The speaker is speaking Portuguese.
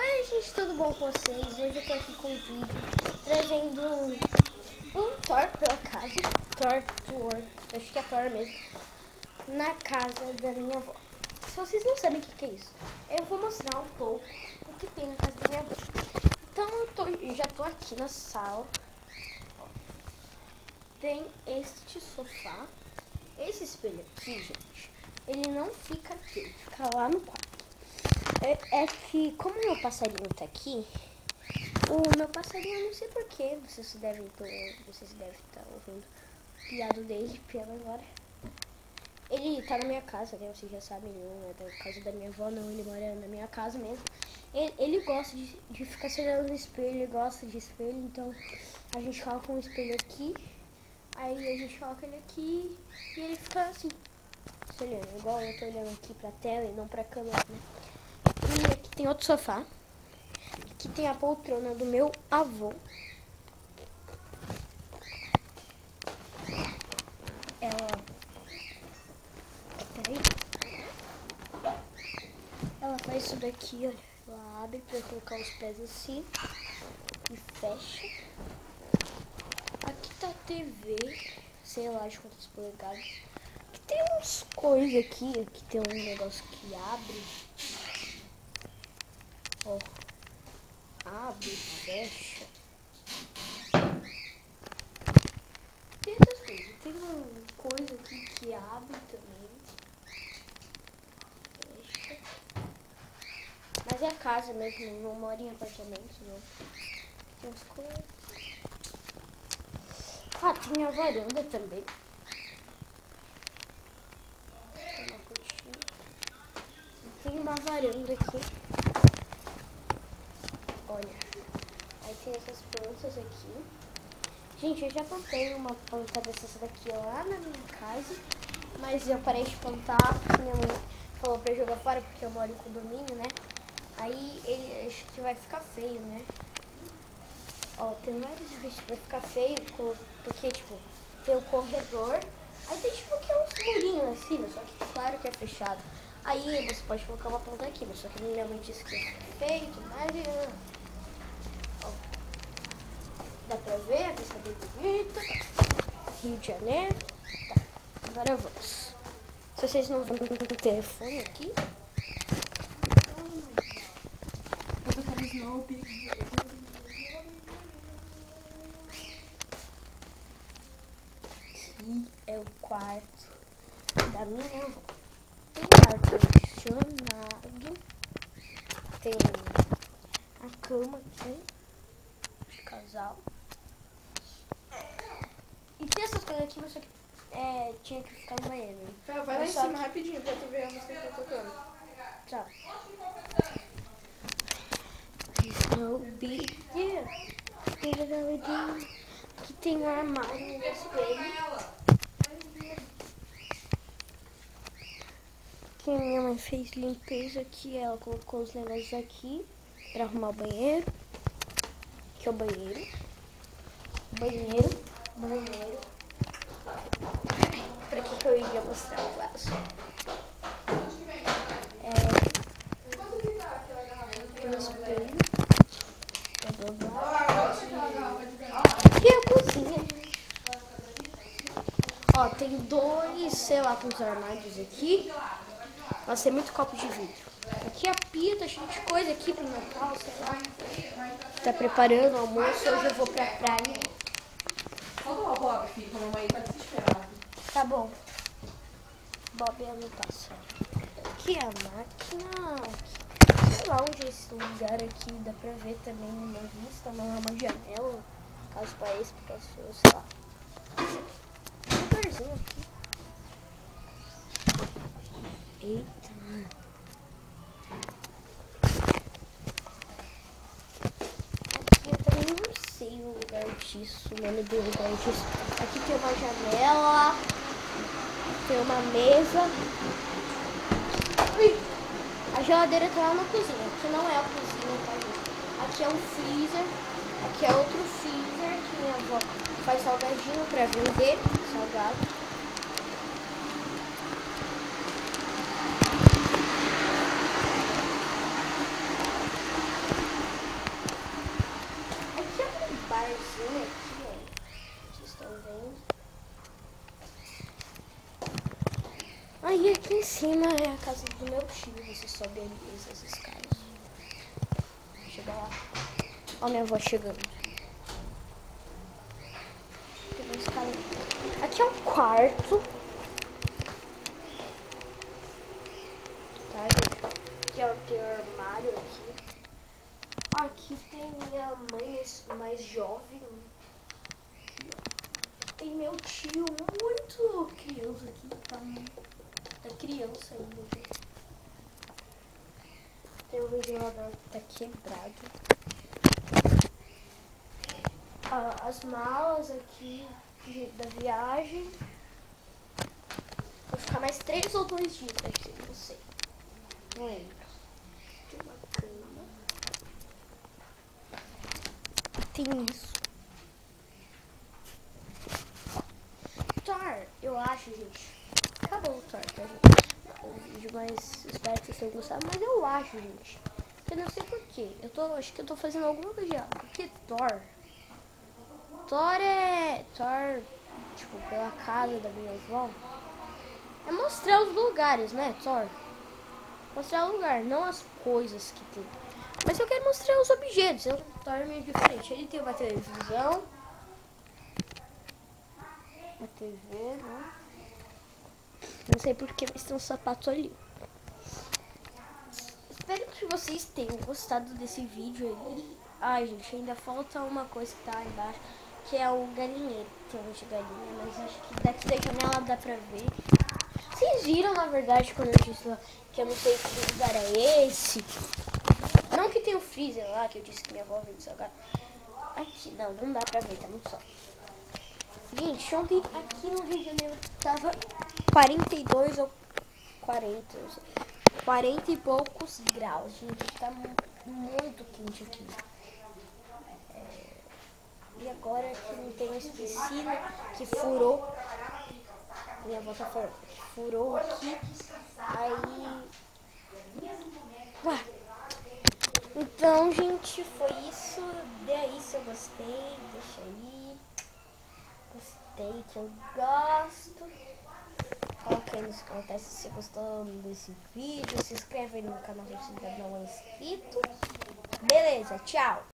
Oi gente, tudo bom com vocês? Hoje eu tô aqui com um vídeo trazendo um Thor pela casa, Thor, acho que é Thor mesmo, na casa da minha avó. Se vocês não sabem o que é isso, eu vou mostrar um pouco o que tem na casa da minha avó. Então eu já tô aqui na sala, tem este sofá, esse espelho aqui, gente, ele não fica aqui, ele fica lá no quarto. É que, como o meu passarinho tá aqui, o meu passarinho, eu não sei porquê, vocês devem estar ouvindo o piado dele pela agora. Ele tá na minha casa, né? Vocês já sabem, não é da casa da minha avó, não, ele mora na minha casa mesmo. Ele gosta de ficar se olhando no espelho, ele gosta de espelho, então a gente coloca um espelho aqui, aí a gente coloca ele aqui e ele fica assim, se olhando, igual eu tô olhando aqui pra tela e não pra câmera, né? E aqui tem outro sofá. Aqui tem a poltrona do meu avô. Ela faz isso daqui, olha. Ela abre pra colocar os pés assim e fecha. Aqui tá a TV, sei lá de quantas polegadas. Aqui tem umas coisas aqui. Aqui tem um negócio que abre. Ó. Abre, fecha. Tem essas coisas. Tem uma coisa aqui que abre também. Fecha. Mas é casa mesmo, não moro em apartamento, não. Tem umas coisas. Ah, tem a varanda também. Tem uma cortina. Tem uma varanda aqui. Olha. Aí tem essas plantas aqui. Gente, eu já plantei uma planta dessas daqui lá na minha casa, mas eu parei de plantar, minha mãe falou pra jogar fora porque eu moro em condomínio, né? Aí ele acho que vai ficar feio, né? Ó, tem vários vídeos pra ficar feio, porque tipo, tem o corredor, aí tem tipo aqui uns murinhos assim, cima, só que claro que é fechado. Aí você pode colocar uma planta aqui, mas só que minha mãe disse que é feio, mas dá pra ver, a vista bem bonita. Rio de Janeiro. Tá, agora vamos. Se vocês não vão com o telefone aqui. Vou tocar no Snoopy. Aqui é o quarto da minha avó. Tem ar-condicionado. Tem a cama aqui de casal. E tem essas coisas aqui, mas só que tinha que ficar no banheiro. Tá, vai lá em cima rapidinho pra tu ver a música que eu tô tocando. Tá. Snoopy, yeah. Aqui tem um armário no espelho. Aqui minha mãe fez limpeza aqui, ela colocou os negócios aqui pra arrumar o banheiro. Aqui é o banheiro. Banheiro. Pra que eu iria mostrar o vaso? O espelho. Aqui é a cozinha. Ó, tem dois, sei lá, quantos armários aqui. Nossa, tem muito copo de vidro. Aqui a pia, tá cheio de coisa aqui pro Natal, sei lá. Tá preparando o almoço, hoje eu vou pra praia. Fala o Bob, filho, a mamãe tá desesperada. Tá bom. Bob é a anotação. Aqui é a máquina. Sei lá onde é esse lugar aqui. Dá pra ver também uma vista, uma janela. Caso pareça, porque eu sei lá. Tem um lugarzinho aqui. Eita. Aqui eu também não sei o lugar disso, o nome do lugar disso. Aqui tem uma janela. Tem uma mesa. Ui, a geladeira tá lá na cozinha. Aqui não é a cozinha, tá, gente? Aqui é um freezer. Aqui é outro freezer que minha avó faz salgadinho pra vender. Salgado. aqui em cima é a casa do meu tio. Você sobe ali essas escadas. Chega lá. Ó, minha avó chegando. Tem uma escada. Aqui é um quarto. Tá, gente? Aqui é o teu armário aqui. Aqui tem minha mãe mais jovem. Tem meu tio muito criança aqui. Tá criança ainda, gente. Tem o ventilador que tá quebrado. As malas aqui da viagem. Vou ficar mais 3 ou 2 dias aqui, não sei. Não lembro. Tem uma cama. Tem isso. Thor, eu acho, gente. Acabou o Thor, tá, gente? O vídeo, mas espero que vocês tenham gostado. Mas eu acho, gente. Eu não sei porquê. Acho que eu tô fazendo alguma coisa de errado. Porque Thor, tipo, pela casa da minha avó, é mostrar os lugares, né, Thor? Mostrar o lugar, não as coisas que tem. Mas eu quero mostrar os objetos. O Thor é meio diferente. Ele tem uma televisão. Uma TV, né? Não sei porque, mas tem um sapato ali. Espero que vocês tenham gostado desse vídeo aí. Ai, gente, ainda falta uma coisa que tá aí embaixo, que é o galinheiro. Tem um monte de galinha, mas acho que daqui da janela dá pra ver. Vocês viram, na verdade, quando eu disse lá que eu não sei que lugar é esse? Não que tem o freezer lá, que eu disse que minha avó veio salgar. Aqui, não dá pra ver, tá muito sol. Gente, ontem aqui no Rio de Janeiro tava 42 ou 40, não sei. 40 e poucos graus, gente. Tá muito quente aqui. E agora que não tem mais piscina, que furou. Minha avó tá falando que furou aqui. Aí. Ué. Então, gente, foi isso. Dê aí se eu gostei. Deixa aí. Gostei, que eu gosto. Coloca aí nos comentários se você gostou desse vídeo. Se inscreve aí no canal se você ainda não é inscrito. Beleza, tchau.